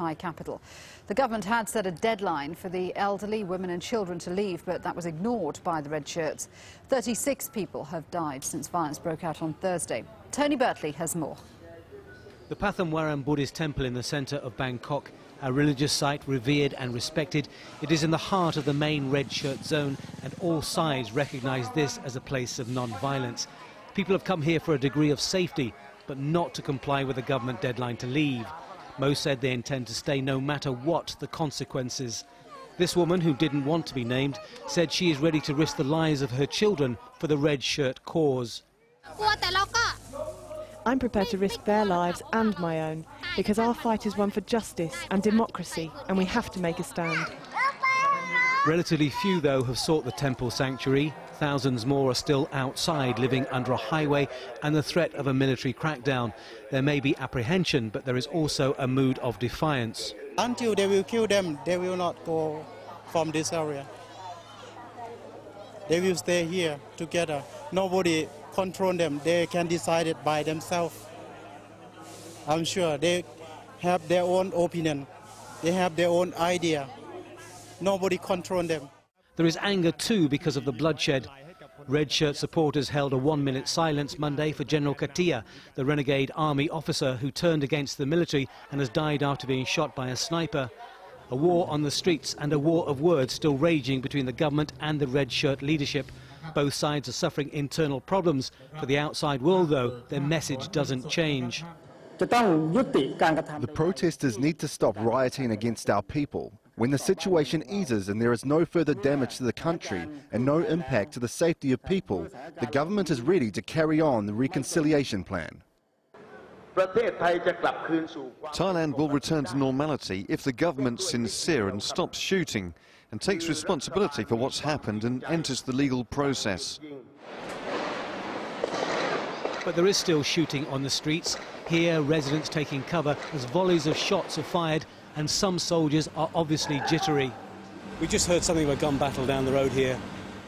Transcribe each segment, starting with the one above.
Thai capital. The government had set a deadline for the elderly, women and children to leave, but that was ignored by the red shirts. 36 people have died since violence broke out on Thursday. Tony Bertley has more. The Pathamwaram Buddhist temple in the centre of Bangkok, a religious site revered and respected. It is in the heart of the main red shirt zone, and all sides recognise this as a place of non-violence. People have come here for a degree of safety, but not to comply with the government deadline to leave. Most said they intend to stay no matter what the consequences. This woman, who didn't want to be named, said she is ready to risk the lives of her children for the red shirt cause. I'm prepared to risk their lives and my own, because our fight is one for justice and democracy, and we have to make a stand. Relatively few, though, have sought the temple sanctuary. Thousands more are still outside, living under a highway and the threat of a military crackdown. There may be apprehension, but there is also a mood of defiance. Until they will kill them, they will not go from this area. They will stay here together. Nobody control them. They can decide it by themselves. I'm sure they have their own opinion. They have their own idea. Nobody control them. There is anger too because of the bloodshed. Red shirt supporters held a 1-minute silence Monday for General Katia, the renegade army officer who turned against the military and has died after being shot by a sniper. A war on the streets and a war of words still raging between the government and the red shirt leadership. Both sides are suffering internal problems. For the outside world, though, their message doesn't change. The protesters need to stop rioting against our people. When the situation eases and there is no further damage to the country and no impact to the safety of people, the government is ready to carry on the reconciliation plan. Thailand will return to normality if the government's sincere and stops shooting and takes responsibility for what's happened and enters the legal process. But there is still shooting on the streets. Here, residents taking cover as volleys of shots are fired, and some soldiers are obviously jittery. We just heard something of a gun battle down the road here.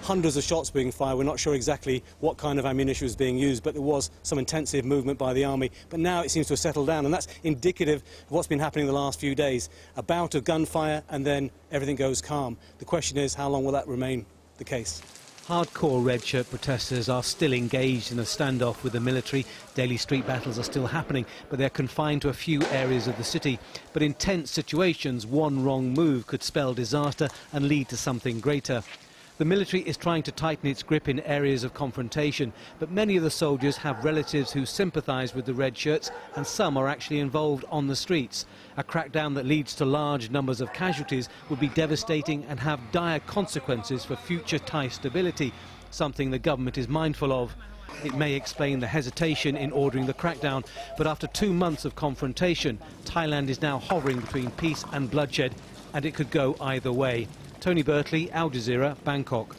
Hundreds of shots being fired. We're not sure exactly what kind of ammunition was being used, but there was some intensive movement by the army. But now it seems to have settled down, and that's indicative of what's been happening the last few days. A bout of gunfire, and then everything goes calm. The question is, how long will that remain the case? Hardcore red shirt protesters are still engaged in a standoff with the military. Daily street battles are still happening, but they're confined to a few areas of the city. But in tense situations, one wrong move could spell disaster and lead to something greater. The military is trying to tighten its grip in areas of confrontation, but many of the soldiers have relatives who sympathise with the red shirts, and some are actually involved on the streets. A crackdown that leads to large numbers of casualties would be devastating and have dire consequences for future Thai stability, something the government is mindful of. It may explain the hesitation in ordering the crackdown, but after 2 months of confrontation, Thailand is now hovering between peace and bloodshed, and it could go either way. Tony Bertley, Al Jazeera, Bangkok.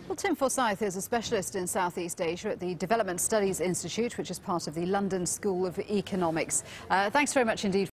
Well, Tim Forsyth is a specialist in Southeast Asia at the Development Studies Institute, which is part of the London School of Economics. Thanks very much indeed.